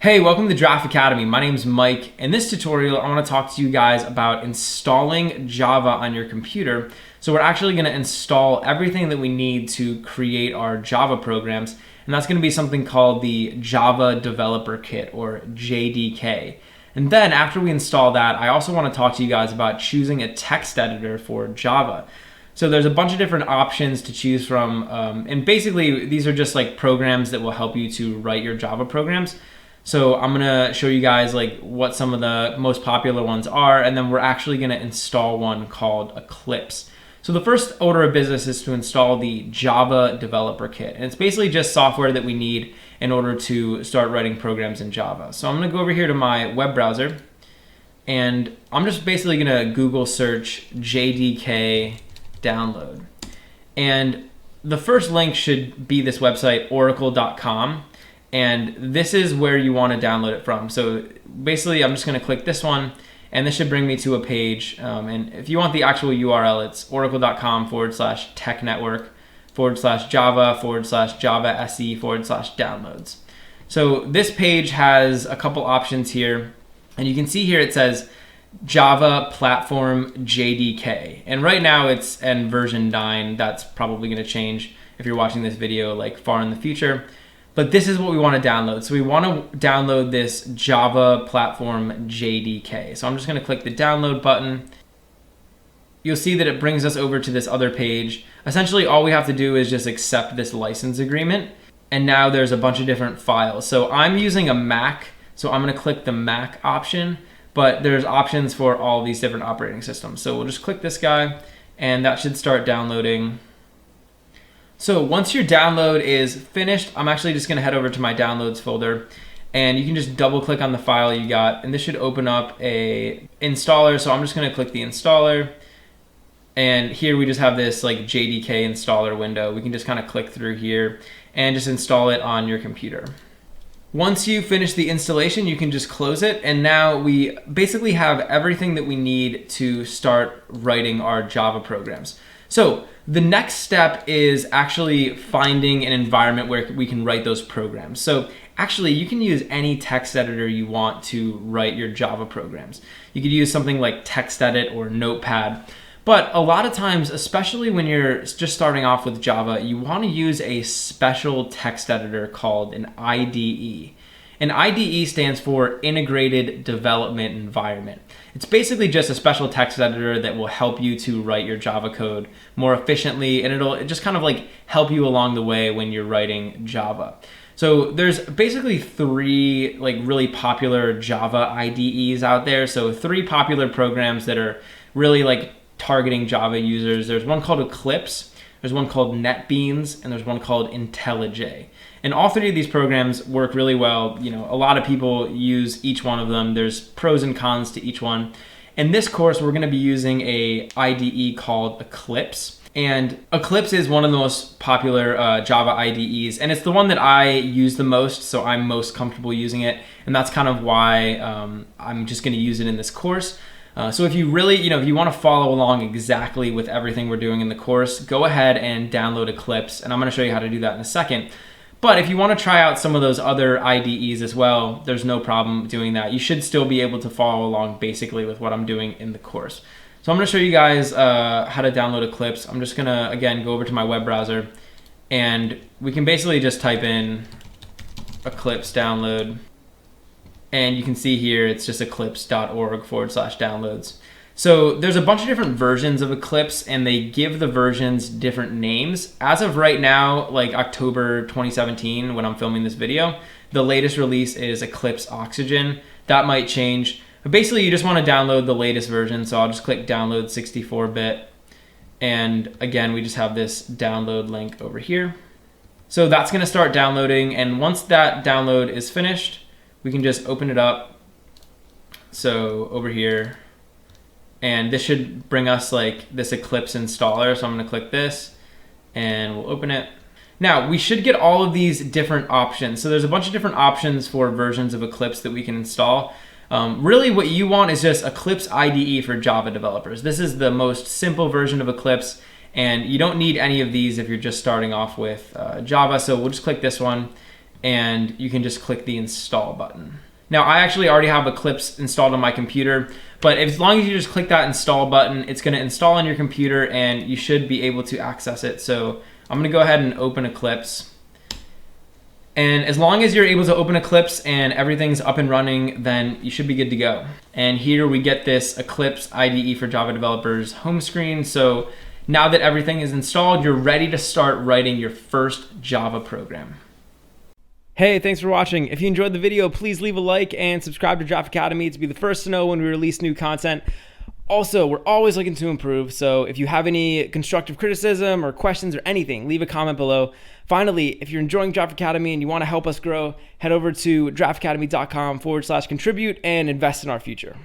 Hey, welcome to Draft Academy. My name's Mike. In this tutorial, I want to talk to you guys about installing Java on your computer. So we're actually going to install everything that we need to create our Java programs, and that's going to be something called the Java Developer Kit, or JDK. And then after we install that, I also want to talk to you guys about choosing a text editor for Java. So there's a bunch of different options to choose from, and basically these are just like programs that will help you to write your Java programs. So I'm gonna show you guys like what some of the most popular ones are, and then we're actually gonna install one called Eclipse. So the first order of business is to install the Java Developer Kit, and it's basically just software that we need in order to start writing programs in Java. So I'm gonna go over here to my web browser, and I'm just basically gonna Google search JDK download. And the first link should be this website, oracle.com. And this is where you want to download it from. So basically, I'm just going to click this one, and this should bring me to a page. And if you want the actual URL, it's oracle.com/technetwork/java/java SE/downloads. So this page has a couple options here, and you can see here it says Java Platform JDK. And right now it's in version 9. That's probably going to change if you're watching this video like far in the future. But this is what we want to download. So we want to download this Java Platform JDK. So I'm just going to click the download button. You'll see that it brings us over to this other page. Essentially, all we have to do is just accept this license agreement. And now there's a bunch of different files. So I'm using a Mac, so I'm going to click the Mac option. But there's options for all these different operating systems. So we'll just click this guy, and that should start downloading. So once your download is finished, I'm actually just going to head over to my downloads folder, and you can just double click on the file you got, and this should open up a installer. So I'm just going to click the installer, and here we just have this like JDK installer window. We can just kind of click through here and just install it on your computer. Once you finish the installation, you can just close it, and now we basically have everything that we need to start writing our Java programs. So the next step is actually finding an environment where we can write those programs. So actually, you can use any text editor you want to write your Java programs. You could use something like TextEdit or Notepad. But a lot of times, especially when you're just starting off with Java, you want to use a special text editor called an IDE. An IDE stands for Integrated Development Environment. It's basically just a special text editor that will help you to write your Java code more efficiently, and it'll just kind of like help you along the way when you're writing Java. So there's basically 3 like really popular Java IDEs out there. So 3 popular programs that are really like targeting Java users. There's one called Eclipse, there's one called NetBeans, and there's one called IntelliJ. And all 3 of these programs work really well. You know, a lot of people use each one of them. There's pros and cons to each one. In this course, we're going to be using a IDE called Eclipse. And Eclipse is one of the most popular Java IDEs, and it's the one that I use the most, so I'm most comfortable using it. And that's kind of why I'm just going to use it in this course. So if you really, if you want to follow along exactly with everything we're doing in the course, go ahead and download Eclipse, and I'm going to show you how to do that in a second. But if you want to try out some of those other IDEs as well, there's no problem doing that. You should still be able to follow along basically with what I'm doing in the course. So I'm going to show you guys how to download Eclipse. I'm just going to, again, go over to my web browser, and we can basically just type in Eclipse download. And you can see here, it's just eclipse.org/downloads. So there's a bunch of different versions of Eclipse, and they give the versions different names. As of right now, like October 2017, when I'm filming this video, the latest release is Eclipse Oxygen. That might change. But basically, you just want to download the latest version. So I'll just click download 64-bit. And again, we just have this download link over here. So that's going to start downloading. And once that download is finished, we can just open it up. So over here, and this should bring us like this Eclipse installer. So I'm going to click this, and we'll open it. Now we should get all of these different options. So there's a bunch of different options for versions of Eclipse that we can install. Really what you want is just Eclipse IDE for Java developers. This is the most simple version of Eclipse, and you don't need any of these if you're just starting off with Java. So we'll just click this one, and you can just click the install button. Now, I actually already have Eclipse installed on my computer, but as long as you just click that install button, it's going to install on your computer and you should be able to access it. So I'm going to go ahead and open Eclipse. And as long as you're able to open Eclipse and everything's up and running, then you should be good to go. And here we get this Eclipse IDE for Java developers home screen. So now that everything is installed, you're ready to start writing your first Java program. Hey, thanks for watching. If you enjoyed the video, please leave a like and subscribe to Draft Academy to be the first to know when we release new content. Also, we're always looking to improve, so if you have any constructive criticism or questions or anything, leave a comment below. Finally, if you're enjoying Draft Academy and you want to help us grow, head over to draftacademy.com/contribute and invest in our future.